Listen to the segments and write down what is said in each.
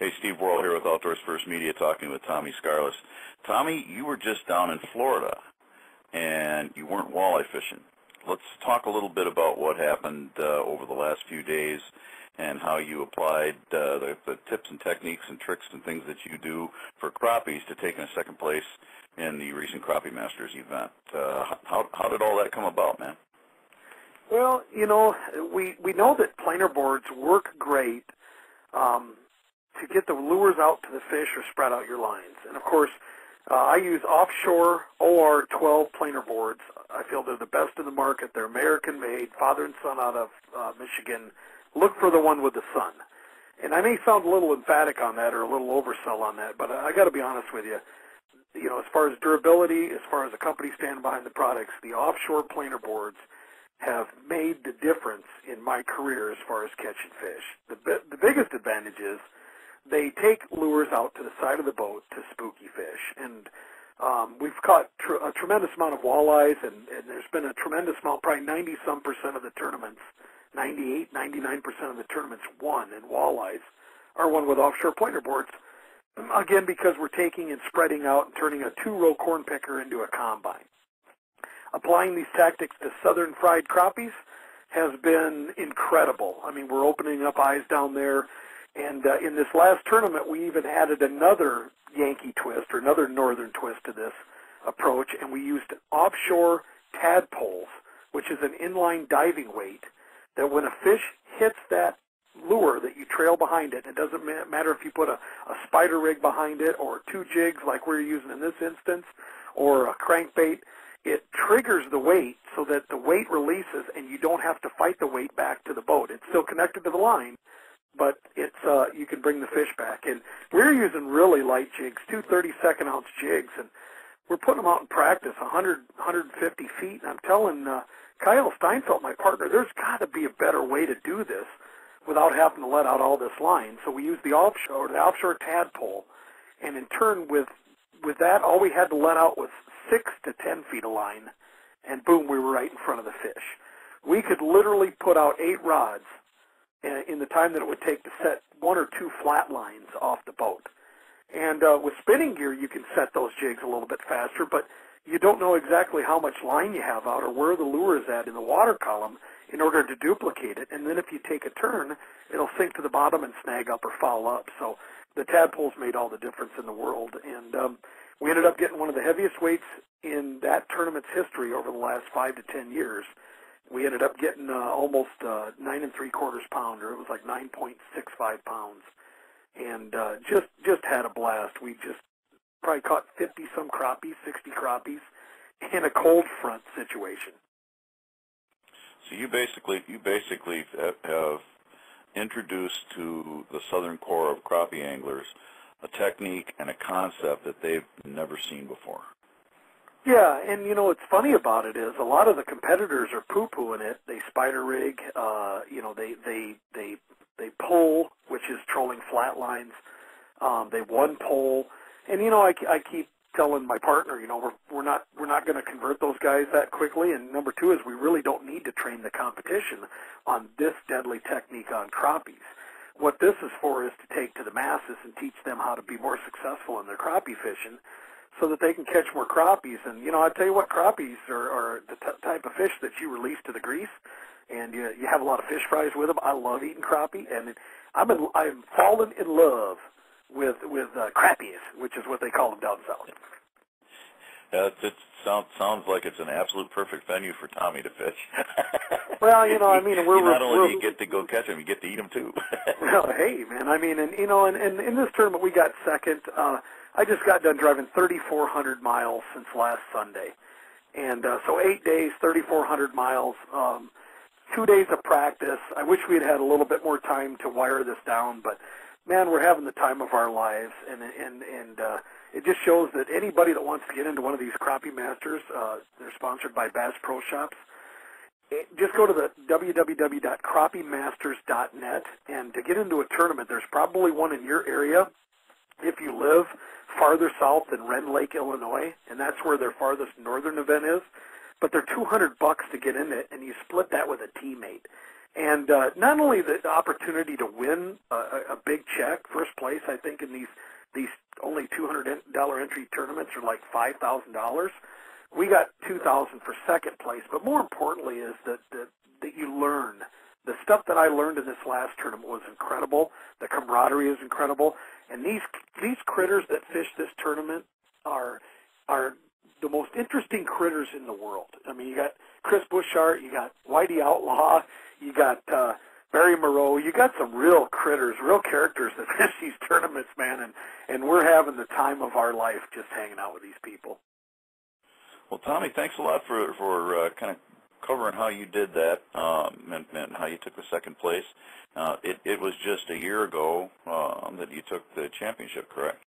Hey, Steve Worrell here with Outdoors First Media, talking with Tommy Skarlis. Tommy, you were just down in Florida, and you weren't walleye fishing. Let's talk a little bit about what happened over the last few days and how you applied the tips and techniques and tricks and things that you do for crappies to taking a second place in the recent Crappie Masters event. How did all that come about, man? Well, you know, we know that planer boards work great to get the lures out to the fish or spread out your lines. And, of course, I use offshore OR-12 planer boards. I feel they're the best in the market. They're American-made, father and son out of Michigan. Look for the one with the sun. And I may sound a little emphatic on that or a little oversell on that, but I got to be honest with you. You know, as far as durability, as far as the company standing behind the products, the offshore planer boards have made the difference in my career as far as catching fish. The biggest advantage is they take lures out to the side of the boat to spooky fish. And we've caught a tremendous amount of walleyes, and there's been a tremendous amount, probably 90-some% of the tournaments, 98, 99% of the tournaments won in walleyes are won with offshore planer boards. Again, because we're taking and spreading out and turning a 2-row corn picker into a combine. Applying these tactics to southern fried crappies has been incredible. I mean, we're opening up eyes down there. And in this last tournament, we even added another Yankee twist or another northern twist to this approach, and we used offshore tadpoles, which is an inline diving weight that when a fish hits that lure that you trail behind it, it doesn't matter if you put a spider rig behind it or 2 jigs like we're using in this instance or a crankbait, it triggers the weight so that the weight releases and you don't have to fight the weight back to the boat. It's still connected to the line, but it's you can bring the fish back. And we're using really light jigs, 2 32nd-ounce jigs, and we're putting them out in practice, 100, 150 feet. And I'm telling Kyle Steinfeld, my partner, there's got to be a better way to do this without having to let out all this line. So we use the offshore tadpole, and in turn with that, all we had to let out was 6 to 10 feet of line, and boom, we were right in front of the fish. We could literally put out 8 rods in the time that it would take to set 1 or 2 flat lines off the boat. And with spinning gear, you can set those jigs a little bit faster, but you don't know exactly how much line you have out or where the lure is at in the water column in order to duplicate it. And then if you take a turn, it'll sink to the bottom and snag up or foul up. So the tadpoles made all the difference in the world. And we ended up getting one of the heaviest weights in that tournament's history over the last 5 to 10 years. We ended up getting almost 9 3/4 pounder. It was like 9.65 pounds, and just had a blast. We just probably caught 50-some crappies, 60 crappies, in a cold front situation. So you basically have introduced to the southern core of crappie anglers a technique and a concept that they've never seen before. Yeah, and you know what's funny about it is a lot of the competitors are poo-pooing it. They spider rig, you know, they pull, which is trolling flat lines. They one pole, and you know I keep telling my partner, you know, we're not going to convert those guys that quickly. And number 2 is we really don't need to train the competition on this deadly technique on crappies. What this is for is to take to the masses and teach them how to be more successful in their crappie fishing, so that they can catch more crappies. And, you know, I tell you what, crappies are the type of fish that you release to the grease, and you have a lot of fish fries with them. I love eating crappie, and I'm fallen in love with crappies, which is what they call them down south. It sounds like it's an absolute perfect venue for Tommy to fish. Well, you know, I mean, we're not only do you get to go catch them, you get to eat them too. Well, hey, man, I mean, and you know, and in this tournament we got second. I just got done driving 3,400 miles since last Sunday. And so 8 days, 3,400 miles, 2 days of practice. I wish we had a little bit more time to wire this down, but, man, we're having the time of our lives. And it just shows that anybody that wants to get into one of these Crappie Masters, they're sponsored by Bass Pro Shops, just go to the www.crappiemasters.net, and to get into a tournament, there's probably one in your area if you live farther south than Ren Lake, Illinois, and that's where their farthest northern event is. But they're $200 to get in it, and you split that with a teammate. And not only the opportunity to win a big check, first place, I think in these only $200 entry tournaments are like $5,000. We got $2,000 for second place, but more importantly is that you learn. The stuff that I learned in this last tournament was incredible. The camaraderie is incredible, and these critters that fish this tournament are the most interesting critters in the world. I mean, you got Chris Bushart, you got Whitey Outlaw, you got Barry Moreau. You got some real critters, real characters that fish these tournaments, man, and we're having the time of our life just hanging out with these people. Well, Tommy, thanks a lot for kind of covering how you did that and how you took the second place. It was just a year ago that you took the championship, correct?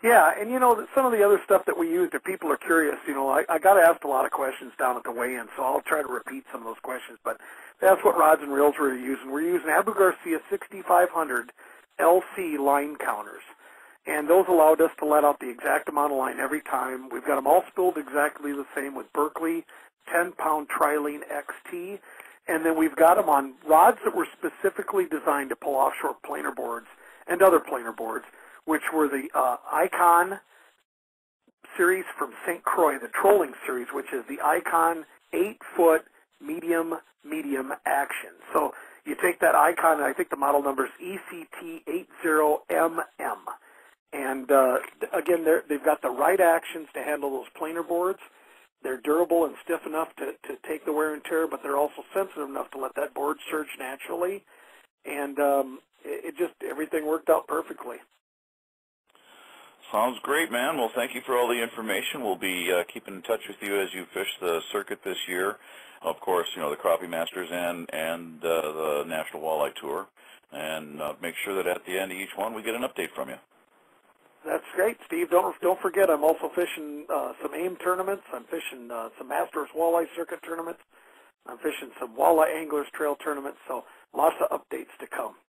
Yeah, and some of the other stuff that we used, if people are curious, I got asked a lot of questions down at the weigh-in, so I'll try to repeat some of those questions, but that's what rods and reels we're using. We're using Abu Garcia 6500 LC line counters, and those allowed us to let out the exact amount of line every time. We've got them all spooled exactly the same with Berkeley 10-pound Trilene XT, and then we've got them on rods that were specifically designed to pull offshore planer boards and other planer boards, which were the Icon series from St. Croix, the trolling series, which is the Icon 8-foot medium action. So you take that Icon, and I think the model number is ECT80MM. And again, they've got the right actions to handle those planer boards. They're durable and stiff enough to take the wear and tear, but they're also sensitive enough to let that board surge naturally. And everything worked out perfectly. Sounds great, man. Well, thank you for all the information. We'll be keeping in touch with you as you fish the circuit this year. Of course, the Crappie Masters and the National Walleye Tour. And make sure that at the end of each one we get an update from you. That's great, Steve. Don't forget, I'm also fishing some AIM tournaments. I'm fishing some Masters Walleye Circuit tournaments. I'm fishing some Walleye Anglers Trail tournaments. So lots of updates to come.